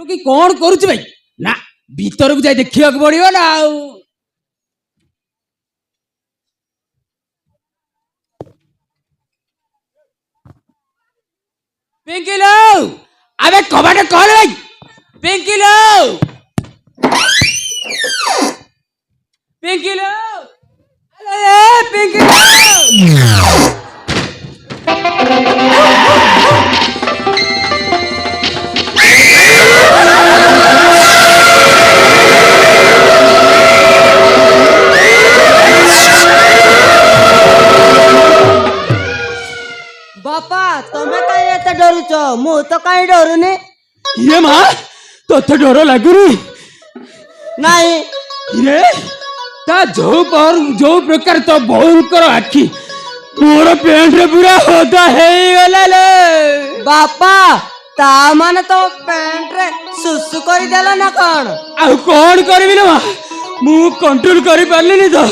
କି କଣ କରୁଛୁ ଭାଇ? ନା ଭିତରକୁ ଯାଇ ଦେଖିବାକୁ ପଡିବ ନା ଆଉ। ପିଙ୍କିଲୋ ଆବେ କବାଟ ଖୋଲ ଭାଇ। ପିଙ୍କିଲୋ ପିଙ୍କିଲୋ ପିଙ୍କିଲୋ। बापा तमे कहीं एते डरुच मु तो कहीं डरुनी ये माँ तोते डर लगुनी नहीं रे ता जो प्रकार तो भयंकर आखि मोर पेंट रे पूरा होता है गला ले। बापा ता माने तो पेंट रे सुसु करी देला ना कौन आउ कौन करबी ना मु कंट्रोल करि पारलिनी तो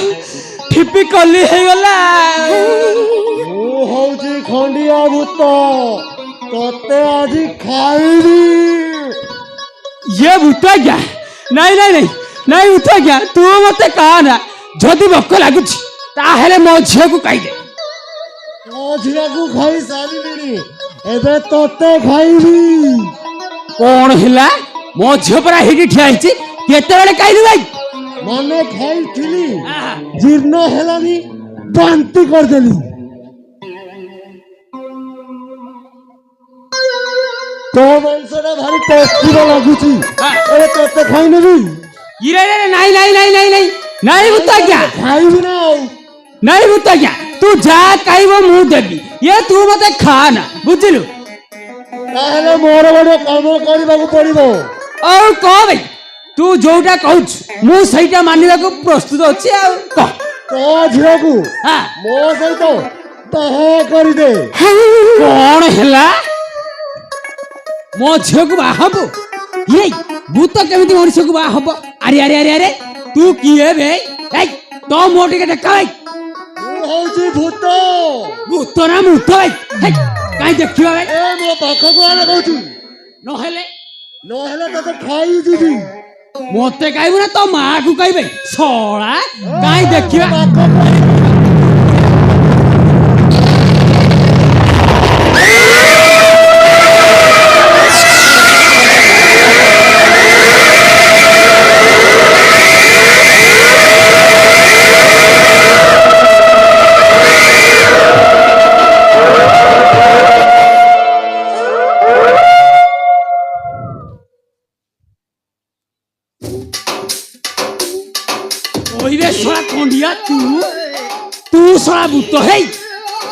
ठिपी कल्ली है गला। ମୁଁ ହଉଛି ଖଣ୍ଡିଆ ଭୂତ ତତେ ଆଜି ଖାଇବି। ये भूता क्या? नहीं नहीं नहीं नहीं भूता क्या तू मते कहा ना जदि भोक लगुच ताहेले मो झियो को कहि दे। ମୋ ଝିଅକୁ ଖାଇ ସାରିଲିଣି ଏବେ ତତେ ଖାଇବି। कौन हिला मो झियो परा हिडी ठिया हिची केते बेले कहिलु भाई? ମାନେ ଖାଇଥିଲି ଜୀର୍ଣ୍ଣ ହେଲାନି ବାନ୍ତି କରିଦେଲି। ତୋ ମାଂସଟା ଭାରି ଟେଷ୍ଟି ଲାଗୁଛି ଏବେ ତତେ ଖାଇନେବି। इरे रे नहीं नहीं नहीं नहीं नहीं नहीं भूता क्या ଖାଇବି ନା ଆଉ। नहीं भूता क्या तू जा कहबो मु देबी ये तू मते खा ना बुझिलु। ତାହେଲେ ମୋର ଗୋଟେ କାମ କରିବାକୁ ପଡିବ। और कह भाई तू जोटा कहूच मु सहीटा मानिबा को प्रस्तुत अछि आ कह। ତୋ ଝିଅକୁ हां ମୋ ସହିତ ବାହା କରିଦେ। कौन हिला मो झियो को बाहबो ये भूत केमिति मनुष्य को बाहब? अरे अरे अरे अरे तू किए बे ए तो मोटी के देखा भाई ମୁଁ ହଉଛି ଭୂତ। भूत ना मुत भाई काई देखिबा भाई ଏ ମୋ ପାଖକୁ ଆଣ କହୁଛି न हेले ନହେଲେ ତତେ ଖାଇଯିବି। मोते कहबो ना तो मां को कहबे सोळा काई देखिबा। ओइबे सोळा कोंडिया तू सोळा भूत है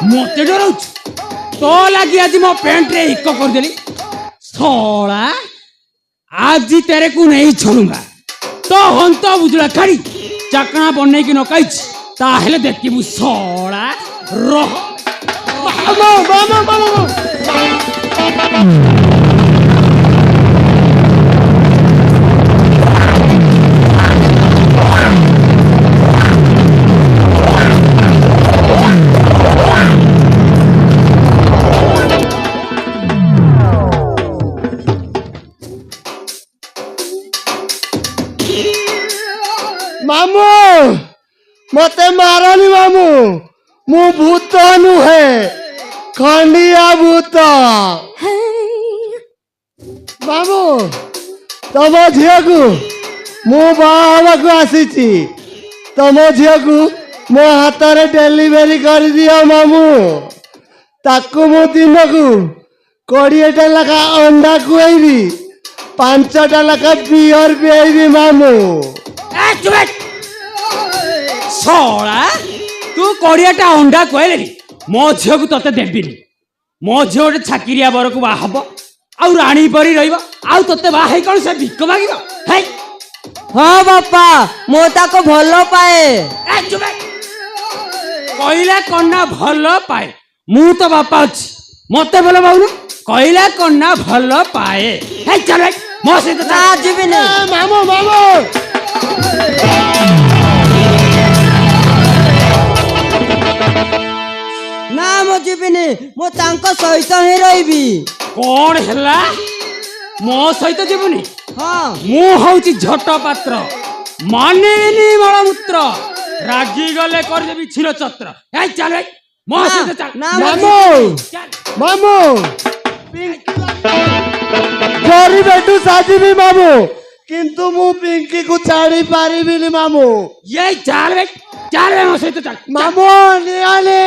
मोते डरौछ तो लागी आज मो पेंट रे हिक कर देली सोळा आज तेरे को नहीं छोड़ूंगा तो हंत बुझला खाड़ी चकना बन्ने की न कहिछ ताहेले देखिबु सोळा रह मामा मामा मामा ମାମୁ ମତେ ମାରନି ମାମୁ ମୁଁ ଭୂତ ନୁହେଁ ଖଣ୍ଡିଆ ଭୂତ। ମାମୁ ତମ ଝିଅକୁ ମୁଁ ବାହା ହେବାକୁ ଆସିଛି ତମ ଝିଅକୁ ମୋ ହାତରେ ଡେଲିଭରି କରିଦିଅ ମାମୁ। ତାକୁ ମୁଁ ଦିନକୁ 20ଟା ଲେଖା ଅଣ୍ଡା ଖୁଆଇବି 5ଟା ଲେଖା ବିୟର ପିଆଇବି ମାମୁ। सोळा तू 20टा अंडा कहले मो झियो को तते देबिनी मो झियो गोटे छाकिरिया बर को बाहब आउ रानी परी रहिब आउ तते बाहे कोन से भिक मागिब हे। हाँ बापा मु ताको भलो पाए कहला कन्ना भल पाए मु तो बापा अछि मते बोल बाबू कहला कन्ना भल पाए हे चल मो से ना जीवी नहीं मामू मामू ना मु जीवी नहीं मु तांको सहित ही रहिबी। कौन हैला ମୋ ସହିତ ଯିବୁନି ହଁ ମୁଁ ହଉଛି ଝଟ ପାତ୍ର ମାନିବିନି ମଳମୂତ୍ର ରାଗି ଗଲେ କରିଦେବି ଛିର ଚତ୍ର ଏଇ ଚାଲ ଏଇ ମୋ ନା, ସହିତ ଚାଲ ନା, ମାମୁ ଚାଲ। ମାମୁ ଜରି ବେଠୁ ସାଜିବି ମାମୁ କିନ୍ତୁ ମୁଁ ପିଙ୍କିକୁ ଛାଡି ପାରିବିନି ମାମୁ ଏଇ ଚାଲ ଏଇ ଚାଲ ମୋ ସହିତ ଚାଲ ମାମୁ ନିଆଲେ